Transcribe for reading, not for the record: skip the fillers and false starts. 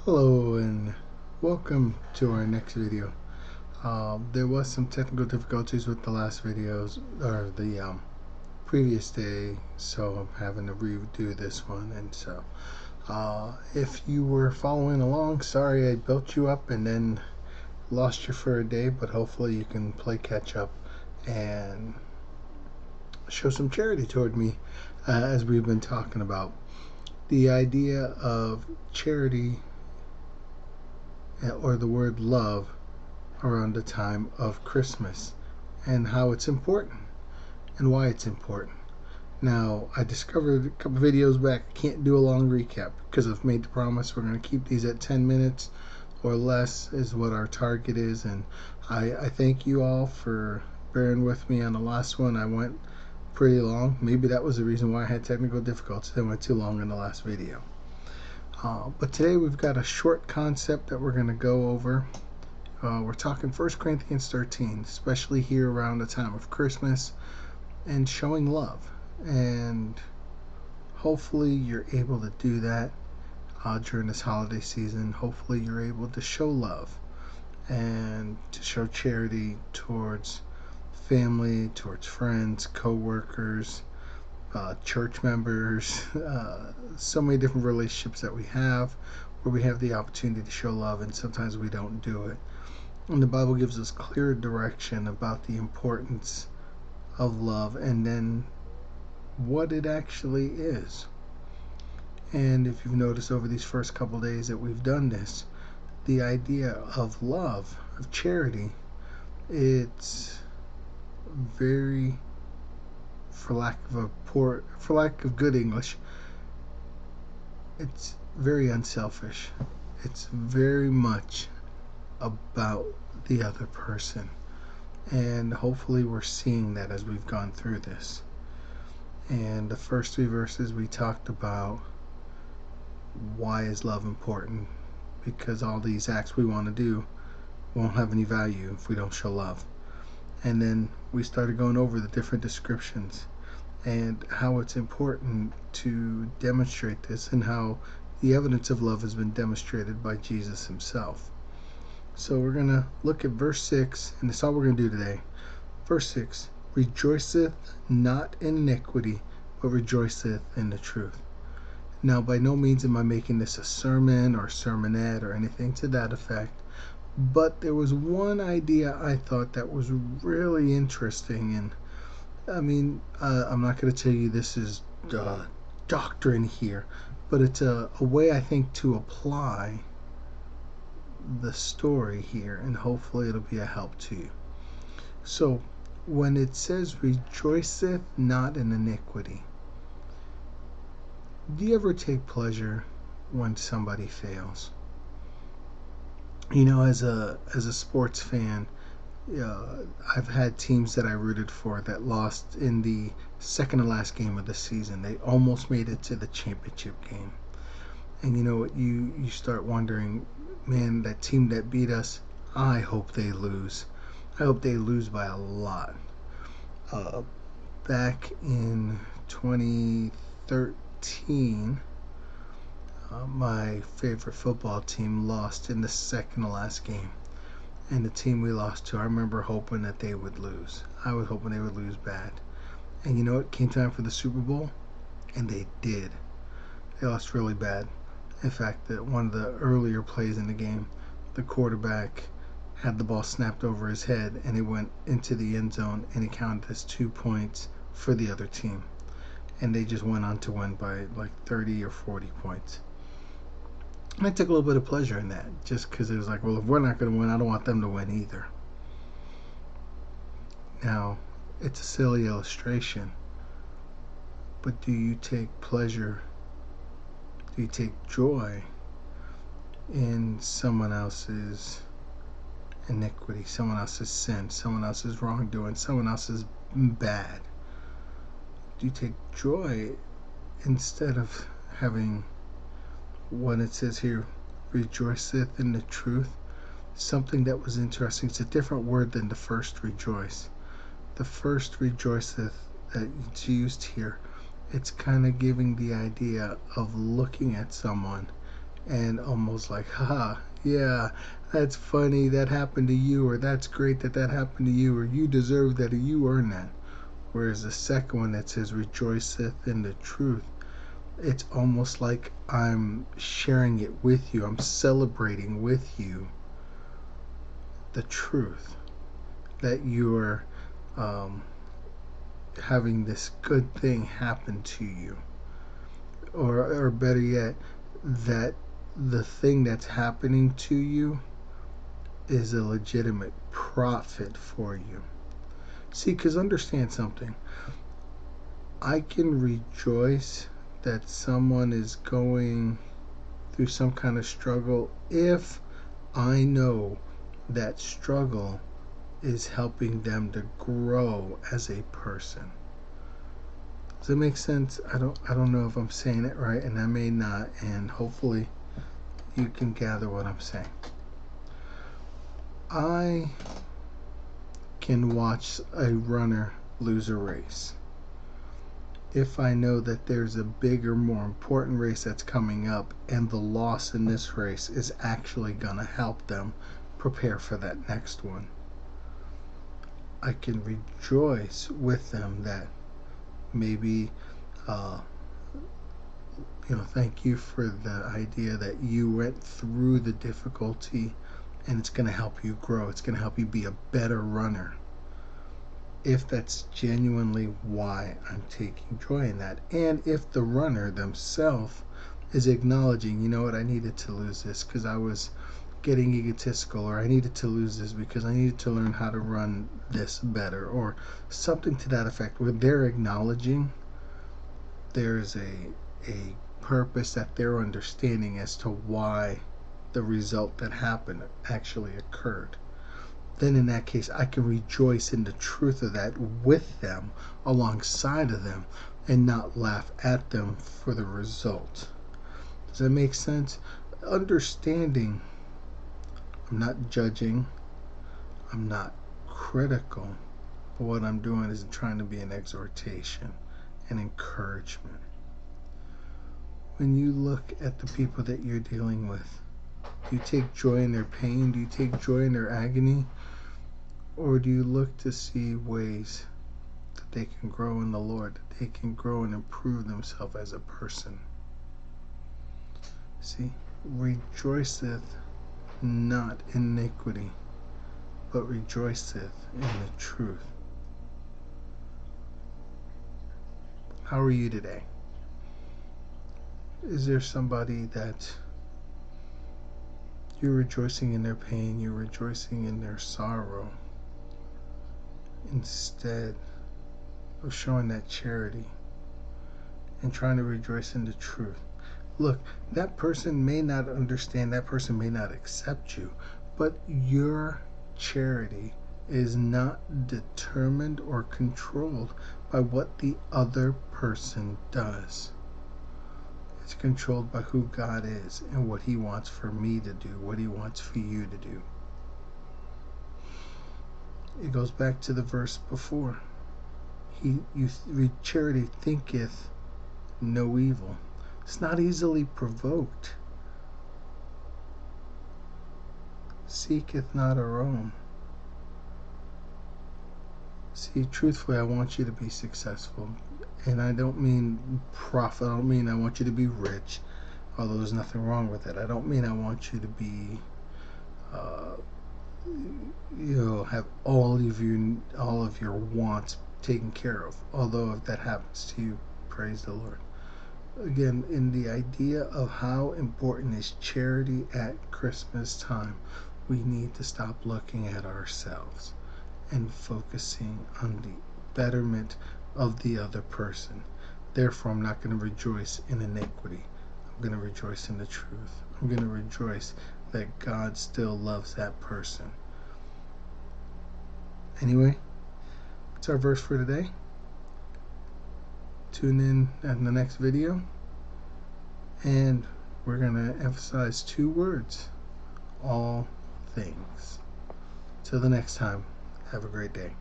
Hello and welcome to our next video. There was some technical difficulties with the last videos, or the previous day, so I'm having to redo this one. And so if you were following along, sorry I built you up and then lost you for a day, but hopefully you can play catch up and show some charity toward me, as we've been talking about. The idea of charity, or the word love, around the time of Christmas, and how it's important and why it's important. Now, I discovered a couple videos back I can't do a long recap because I've made the promise we're going to keep these at 10 minutes or less is what our target is, and I thank you all for bearing with me on the last one. I went pretty long. Maybe that was the reason why I had technical difficulties. I went too long in the last video. But today we've got a short concept that we're going to go over. We're talking 1 Corinthians 13, especially here around the time of Christmas, and showing love. And hopefully you're able to do that during this holiday season. Hopefully you're able to show love and to show charity towards family, towards friends, co-workers, church members, so many different relationships that we have where we have the opportunity to show love, and sometimes we don't do it. And the Bible gives us clear direction about the importance of love and then what it actually is. And if you've noticed over these first couple days that we've done this, the idea of love, of charity, it's very, for lack of good English, it's very unselfish. It's very much about the other person. And hopefully we're seeing that as we've gone through this. And the first three verses we talked about why is love important, because all these acts we want to do won't have any value if we don't show love. And then we started going over the different descriptions and how it's important to demonstrate this, and how the evidence of love has been demonstrated by Jesus himself. So we're going to look at verse 6, and that's all we're going to do today. Verse 6, rejoiceth not in iniquity, but rejoiceth in the truth. Now, by no means am I making this a sermon or sermonette or anything to that effect, but there was one idea I thought that was really interesting. And I mean, I'm not going to tell you this is doctrine here, but it's a way I think to apply the story here, and hopefully it'll be a help to you. So when it says rejoiceth not in iniquity, do you ever take pleasure when somebody fails? You know, as a sports fan, I've had teams that I rooted for that lost in the second to last game of the season. They almost made it to the championship game. And you know what, you start wondering, man, that team that beat us, I hope they lose. I hope they lose by a lot. Back in 2013, my favorite football team lost in the second to last game. And the team we lost to, I remember hoping that they would lose. I was hoping they would lose bad. And you know what? Came time for the Super Bowl, and they did. They lost really bad. In fact, one of the earlier plays in the game, the quarterback had the ball snapped over his head, and it went into the end zone, and it counted as 2 points for the other team. And they just went on to win by like 30 or 40 points. And I took a little bit of pleasure in that, just because it was like, well, if we're not going to win, I don't want them to win either. Now, it's a silly illustration, but do you take pleasure, do you take joy in someone else's iniquity, someone else's sin, someone else's wrongdoing, someone else's bad? Do you take joy instead of having, when it says here, rejoiceth in the truth, something that was interesting? It's a different word than the first rejoice. The first rejoiceth that it's used here, it's kind of giving the idea of looking at someone and almost like, haha, yeah, that's funny, that happened to you, or that's great that that happened to you, or you deserve that, or you earn that. Whereas the second one that says rejoiceth in the truth, it's almost like I'm sharing it with you, I'm celebrating with you the truth that you're having this good thing happen to you, or better yet, that the thing that's happening to you is a legitimate profit for you. See, because understand something, I can rejoice that someone is going through some kind of struggle if I know that struggle is helping them to grow as a person. Does that make sense? I don't know if I'm saying it right, and I may not, and hopefully you can gather what I'm saying. I can watch a runner lose a race if I know that there's a bigger, more important race that's coming up, and the loss in this race is actually going to help them prepare for that next one. I can rejoice with them that maybe, thank you for the idea that you went through the difficulty, and it's going to help you grow. It's going to help you be a better runner. If that's genuinely why I'm taking joy in that, and if the runner themselves is acknowledging, you know what, I needed to lose this because I was getting egotistical, or I needed to lose this because I needed to learn how to run this better, or something to that effect, where they're acknowledging there's a purpose that they're understanding as to why the result that happened actually occurred. Then in that case, I can rejoice in the truth of that with them, alongside of them, and not laugh at them for the result. Does that make sense? Understanding, I'm not judging, I'm not critical, but what I'm doing is trying to be an exhortation, an encouragement. When you look at the people that you're dealing with, do you take joy in their pain? Do you take joy in their agony? Or do you look to see ways that they can grow in the Lord, that they can grow and improve themselves as a person? See, rejoiceth not in iniquity, but rejoiceth in the truth. How are you today? Is there somebody that you're rejoicing in their pain, you're rejoicing in their sorrow, instead of showing that charity and trying to rejoice in the truth? Look, that person may not understand, that person may not accept you, but your charity is not determined or controlled by what the other person does. It's controlled by who God is and what He wants for me to do, what He wants for you to do. It goes back to the verse before. Charity thinketh no evil. It's not easily provoked. Seeketh not her own. See, truthfully, I want you to be successful. And I don't mean profit. I don't mean I want you to be rich, although there's nothing wrong with it. I don't mean I want you to be, have all of your wants taken care of. Although if that happens to you, praise the Lord. Again, in the idea of how important is charity at Christmas time, we need to stop looking at ourselves and focusing on the betterment of the other person. Therefore, I'm not going to rejoice in iniquity. I'm going to rejoice in the truth. I'm going to rejoice that God still loves that person. Anyway, that's our verse for today. Tune in the next video, and we're going to emphasize 2 words: all things. Till the next time, have a great day.